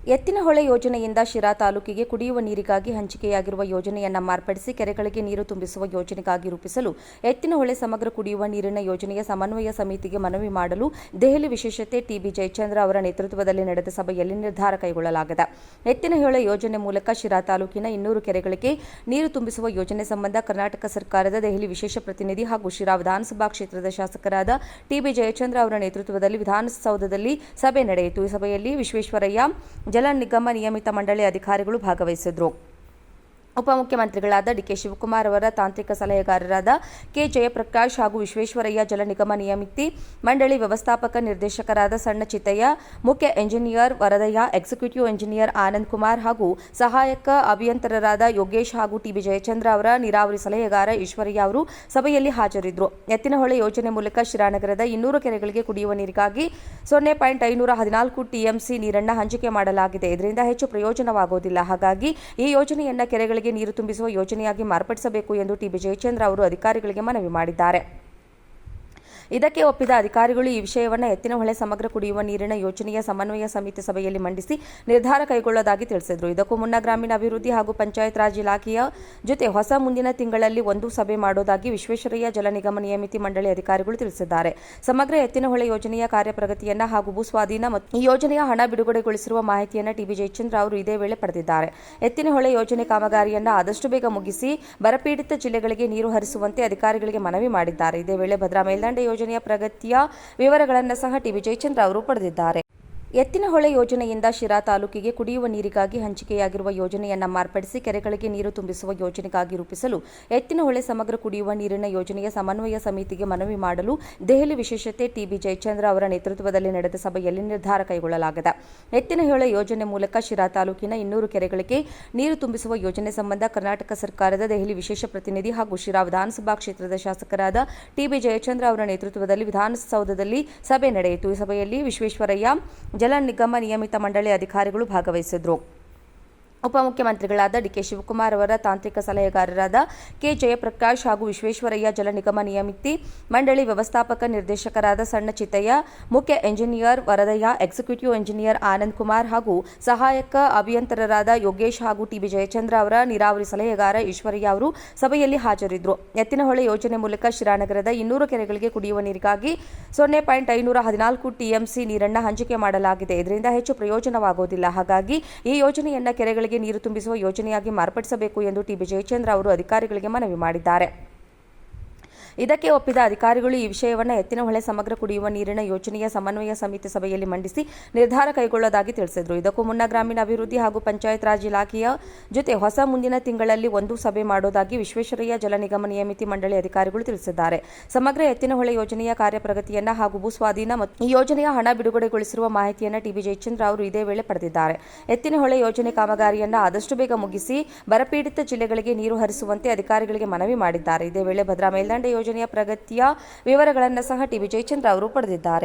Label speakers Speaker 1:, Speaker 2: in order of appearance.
Speaker 1: ಎತ್ತಿನಹೊಳೆ ಯೋಜನೆಯಿಂದ ಶಿರಾ ತಾಲೂಕಿಗೆ ಕುಡಿಯುವ ನೀರಿಗಾಗಿ ಹಂಚಿಕೆಯಾಗಿರುವ ಯೋಜನೆಯನ್ನು ಮಾರ್ಪಡಿಸಿ ಕೆರೆಗಳಿಗೆ ನೀರು ತುಂಬಿಸುವ ಯೋಜನೆಗಾಗಿ ರೂಪಿಸಲು ಎತ್ತಿನಹೊಳೆ ಸಮಗ್ರ ಕುಡಿಯುವ ನೀರಿನ ಯೋಜನೆಯ ಸಮನ್ವಯ ಸಮಿತಿಗೆ ಮನವಿ ಮಾಡಲು ದೆಹಲಿ ವಿಶೇಷತೆ ಟಿಬಿ ಜಯಚಂದ್ರ ಅವರ ನೇತೃತ್ವದಲ್ಲಿ ನಡೆದ ಸಭೆಯಲ್ಲಿ ನಿರ್ಧಾರ ಕೈಗೊಳ್ಳಲಾಗಿದೆ. ಎತ್ತಿನಹೊಳೆ ಯೋಜನೆ ಮೂಲಕ ಶಿರಾ ತಾಲೂಕಿನ 200 ಕೆರೆಗಳಿಗೆ ನೀರು ತುಂಬಿಸುವ ಯೋಜನೆ ಸಂಬಂಧ ಕರ್ನಾಟಕ ಸರ್ಕಾರದ ದೆಹಲಿ ವಿಶೇಷ ಪ್ರತಿನಿಧಿ ಹಾಗೂ ಶಿರಾ ವಿಧಾನಸಭಾ ಕ್ಷೇತ್ರದ ಶಾಸಕರಾದ ಟಿಬಿ ಜಯಚಂದ್ರ ಅವರ ನೇತೃತ್ವದಲ್ಲಿ ವಿಧಾನಸೌಧದಲ್ಲಿ ಸಭೆ ನಡೆಯಿತು. ಈ ಸಭೆಯಲ್ಲಿ ವಿಶ್ವೇಶ್ವರಯ್ಯ ಜಲ ನಿಗಮ ನಿಯಮಿತ ಮಂಡಳಿ ಅಧಿಕಾರಿಗಳು ಭಾಗವಹಿಸಿದ್ದರು. ಉಪಮುಖ್ಯಮಂತ್ರಿಗಳಾದ ಡಿಕೆ ಶಿವಕುಮಾರ್ ಅವರ ತಾಂತ್ರಿಕ ಸಲಹೆಗಾರರಾದ ಕೆ ಜಯಪ್ರಕಾಶ್ ಹಾಗೂ ವಿಶ್ವೇಶ್ವರಯ್ಯ ಜಲ ನಿಗಮ ನಿಯಮಿತಿ ಮಂಡಳಿ ವ್ಯವಸ್ಥಾಪಕ ನಿರ್ದೇಶಕರಾದ ಸಣ್ಣ ಚಿತ್ತಯ್ಯ, ಮುಖ್ಯ engineer Varadaiah, executive engineer Anand Kumar ಹಾಗೂ ಸಹಾಯಕ ಅಭಿಯಂತರರಾದ ಯೋಗೇಶ್ ಹಾಗೂ ಟಿಬಿ ಜಯಚಂದ್ರ ಅವರ ನೀರಾವರಿ ಸಲಹೆಗಾರ ಈಶ್ವರಯ್ಯ ಅವರು ಸಭೆಯಲ್ಲಿ ಹಾಜರಿದ್ದರು. ಎತ್ತಿನಹೊಳೆ ಯೋಜನೆ ಮೂಲಕ ಶಿರಾನಗರದ 200 ಕೆರೆಗಳಿಗೆ ಕುಡಿಯುವ ನೀರಿಗಾಗಿ 0.514 ಟಿಎಂಸಿ ನೀರನ್ನು ಹಂಚಿಕೆ ಮಾಡಲಾಗಿದೆ. ಇದರಿಂದ ಹೆಚ್ಚು ಪ್ರಯೋಜನವಾಗುವುದಿಲ್ಲ. ಹಾಗಾಗಿ ಈ ಯೋಜನೆಯನ್ನು ಕೆರೆಗಳಿಗೆ ನೀರು ತುಂಬಿಸುವ ಯೋಜನೆಯಾಗಿ ಮಾರ್ಪಡಿಸಬೇಕು ಎಂದು ಟಿಬಿ ಜಯಚಂದ್ರ ಅವರು ಅಧಿಕಾರಿಗಳಿಗೆ ಮನವಿ ಮಾಡಿದ್ದಾರೆ. ಇದಕ್ಕೆ ಒಪ್ಪಿದ ಅಧಿಕಾರಿಗಳು ಈ ವಿಷಯವನ್ನು ಎತ್ತಿನಹೊಳೆ ಸಮಗ್ರ ಕುಡಿಯುವ ನೀರಿನ ಯೋಜನೆಯ ಸಮನ್ವಯ ಸಮಿತಿ ಸಭೆಯಲ್ಲಿ ಮಂಡಿಸಿ ನಿರ್ಧಾರ ಕೈಗೊಳ್ಳೋದಾಗಿ ತಿಳಿಸಿದರು. ಇದಕ್ಕೂ ಮುನ್ನ ಗ್ರಾಮೀಣಾಭಿವೃದ್ಧಿ ಹಾಗೂ ಪಂಚಾಯತ್ ರಾಜ್ ಇಲಾಖೆಯ ಜೊತೆ ಮುಂದಿನ ತಿಂಗಳಲ್ಲಿ ಒಂದು ಸಭೆ ಮಾಡೋದಾಗಿ ವಿಶ್ವೇಶ್ವರಯ್ಯ ಜಲ ನಿಗಮ ನಿಯಮಿತಿ ಮಂಡಳಿ ಅಧಿಕಾರಿಗಳು ತಿಳಿಸಿದ್ದಾರೆ. ಸಮಗ್ರ ಎತ್ತಿನಹೊಳೆ ಯೋಜನೆಯ ಕಾರ್ಯಪ್ರಗತಿಯನ್ನು ಹಾಗೂ ಭೂಸ್ವಾಧೀನ ಮತ್ತು ಈ ಯೋಜನೆಯ ಹಣ ಬಿಡುಗಡೆಗೊಳಿಸಿರುವ ಮಾಹಿತಿಯನ್ನು ಟಿಬಿ ಜಯಚಂದ್ರ ಅವರು ಇದೇ ವೇಳೆ ಪಡೆದಿದ್ದಾರೆ. ಎತ್ತಿನಹೊಳೆ ಯೋಜನೆ ಕಾಮಗಾರಿಯನ್ನು ಆದಷ್ಟು ಬೇಗ ಮುಗಿಸಿ ಬರಪೀಡಿತ ಜಿಲ್ಲೆಗಳಿಗೆ ನೀರು ಹರಿಸುವಂತೆ ಅಧಿಕಾರಿಗಳಿಗೆ ಮನವಿ ಮಾಡಿದ್ದಾರೆ. ಇದೇ ವೇಳೆ ಭದ್ರಾ ಮೇಲ್ದಂಡೆ ಯೋಜನೆಯ ಪ್ರಗತಿಯ ವಿವರಗಳನ್ನು ಸಹ ಟಿಬಿ ಜಯಚಂದ್ರ ಅವರು ಪಡೆದಿದ್ದಾರೆ. ಎತ್ತಿನಹೊಳೆ ಯೋಜನೆಯಿಂದ ಶಿರಾ ತಾಲೂಕಿಗೆ ಕುಡಿಯುವ ನೀರಿಗಾಗಿ ಹಂಚಿಕೆಯಾಗಿರುವ ಯೋಜನೆಯನ್ನು ಮಾರ್ಪಡಿಸಿ ಕೆರೆಗಳಿಗೆ ನೀರು ತುಂಬಿಸುವ ಯೋಜನೆಗಾಗಿ ರೂಪಿಸಲು ಎತ್ತಿನಹೊಳೆ ಸಮಗ್ರ ಕುಡಿಯುವ ನೀರಿನ ಯೋಜನೆಯ ಸಮನ್ವಯ ಸಮಿತಿಗೆ ಮನವಿ ಮಾಡಲು ದೆಹಲಿ ವಿಶೇಷತೆ ಟಿಬಿ ಜಯಚಂದ್ರ ಅವರ ನೇತೃತ್ವದಲ್ಲಿ ನಡೆದ ಸಭೆಯಲ್ಲಿ ನಿರ್ಧಾರ ಕೈಗೊಳ್ಳಲಾಗಿದೆ. ಎತ್ತಿನಹೊಳೆ ಯೋಜನೆ ಮೂಲಕ ಶಿರಾ ತಾಲೂಕಿನ 200 ಕೆರೆಗಳಿಗೆ ನೀರು ತುಂಬಿಸುವ ಯೋಜನೆ ಸಂಬಂಧ ಕರ್ನಾಟಕ ಸರ್ಕಾರದ ದೆಹಲಿ ವಿಶೇಷ ಪ್ರತಿನಿಧಿ ಹಾಗೂ ಶಿರಾ ವಿಧಾನಸಭಾ ಕ್ಷೇತ್ರದ ಶಾಸಕರಾದ ಟಿಬಿ ಜಯಚಂದ್ರ ಅವರ ನೇತೃತ್ವದಲ್ಲಿ ವಿಧಾನಸೌಧದಲ್ಲಿ ಸಭೆ ನಡೆಯಿತು. ಈ ಸಭೆಯಲ್ಲಿ ವಿಶ್ವೇಶ್ವರಯ್ಯ ಜಲ ನಿಗಮ ನಿಯಮಿತ ಮಂಡಳಿ ಅಧಿಕಾರಿಗಳು ಭಾಗವಹಿಸಿದ್ದರು. ಉಪಮುಖ್ಯಮಂತ್ರಿಗಳಾದ ಡಿಕೆ ಶಿವಕುಮಾರ್ ಅವರ ತಾಂತ್ರಿಕ ಸಲಹೆಗಾರರಾದ ಕೆ ಜಯಪ್ರಕಾಶ್ ಹಾಗೂ ವಿಶ್ವೇಶ್ವರಯ್ಯ ಜಲ ನಿಗಮ ನಿಯಮಿತಿ ಮಂಡಳಿ ವ್ಯವಸ್ಥಾಪಕ ನಿರ್ದೇಶಕರಾದ ಸಣ್ಣ ಚಿತ್ತಯ್ಯ, ಮುಖ್ಯ engineer Varadaiah, executive engineer Anand Kumar ಹಾಗೂ ಸಹಾಯಕ ಅಭಿಯಂತರರಾದ ಯೋಗೇಶ್ ಹಾಗೂ ಟಿಬಿ ಜಯಚಂದ್ರ ಅವರ ನೀರಾವರಿ ಸಲಹೆಗಾರ ಈಶ್ವರಯ್ಯ ಅವರು ಸಭೆಯಲ್ಲಿ ಹಾಜರಿದ್ದರು. ಎತ್ತಿನಹೊಳೆ ಯೋಜನೆ ಮೂಲಕ ಶಿರಾನಗರದ 200 ಕೆರೆಗಳಿಗೆ ಕುಡಿಯುವ ನೀರಿಗಾಗಿ 0.514 ಟಿಎಂಸಿ ನೀರನ್ನು ಹಂಚಿಕೆ ಮಾಡಲಾಗಿದೆ. ಇದರಿಂದ ಹೆಚ್ಚು ಪ್ರಯೋಜನವಾಗುವುದಿಲ್ಲ. ಹಾಗಾಗಿ ಈ ಯೋಜನೆಯನ್ನು ಕೆರೆಗಳಿಗೆ ನೀರು ತುಂಬಿಸುವ ಯೋಜನೆಯಾಗಿ ಮಾರ್ಪಡಿಸಬೇಕು ಎಂದು ಟಿಬಿ ಜಯಚಂದ್ರ ಅವರು ಅಧಿಕಾರಿಗಳಿಗೆ ಮನವಿ ಮಾಡಿದ್ದಾರೆ. ಇದಕ್ಕೆ ಒಪ್ಪಿದ ಅಧಿಕಾರಿಗಳು ಈ ವಿಷಯವನ್ನು ಎತ್ತಿನಹೊಳೆ ಸಮಗ್ರ ಕುಡಿಯುವ ನೀರಿನ ಯೋಜನೆಯ ಸಮನ್ವಯ ಸಮಿತಿ ಸಭೆಯಲ್ಲಿ ಮಂಡಿಸಿ ನಿರ್ಧಾರ ಕೈಗೊಳ್ಳೋದಾಗಿ ತಿಳಿಸಿದರು. ಇದಕ್ಕೂ ಮುನ್ನ ಗ್ರಾಮೀಣಾಭಿವೃದ್ಧಿ ಹಾಗೂ ಪಂಚಾಯತ್ ರಾಜ್ ಇಲಾಖೆಯ ಜೊತೆ ಮುಂದಿನ ತಿಂಗಳಲ್ಲಿ ಒಂದು ಸಭೆ ಮಾಡೋದಾಗಿ ವಿಶ್ವೇಶ್ವರಯ್ಯ ಜಲ ನಿಗಮ ನಿಯಮಿತಿ ಮಂಡಳಿ ಅಧಿಕಾರಿಗಳು ತಿಳಿಸಿದ್ದಾರೆ. ಸಮಗ್ರ ಎತ್ತಿನಹೊಳೆ ಯೋಜನೆಯ ಕಾರ್ಯಪ್ರಗತಿಯನ್ನು ಹಾಗೂ ಭೂಸ್ವಾಧೀನ ಮತ್ತು ಈ ಯೋಜನೆಯ ಹಣ ಬಿಡುಗಡೆಗೊಳಿಸಿರುವ ಮಾಹಿತಿಯನ್ನು ಟಿಬಿ ಜಯಚಂದ್ರ ಅವರು ಇದೇ ವೇಳೆ ಪಡೆದಿದ್ದಾರೆ. ಎತ್ತಿನಹೊಳೆ ಯೋಜನೆ ಕಾಮಗಾರಿಯನ್ನು ಆದಷ್ಟು ಬೇಗ ಮುಗಿಸಿ ಬರಪೀಡಿತ ಜಿಲ್ಲೆಗಳಿಗೆ ನೀರು ಹರಿಸುವಂತೆ ಅಧಿಕಾರಿಗಳಿಗೆ ಮನವಿ ಮಾಡಿದ್ದಾರೆ. ಇದೇ ವೇಳೆ ಭದ್ರಾ ಮೇಲ್ದಂಡೆ ಯೋಜನೆಯ ಪ್ರಗತಿಯ ವಿವರಗಳನ್ನು ಸಹ ಟಿಬಿ ಜಯಚಂದ್ರ ಅವರು ಪಡೆದಿದ್ದಾರೆ.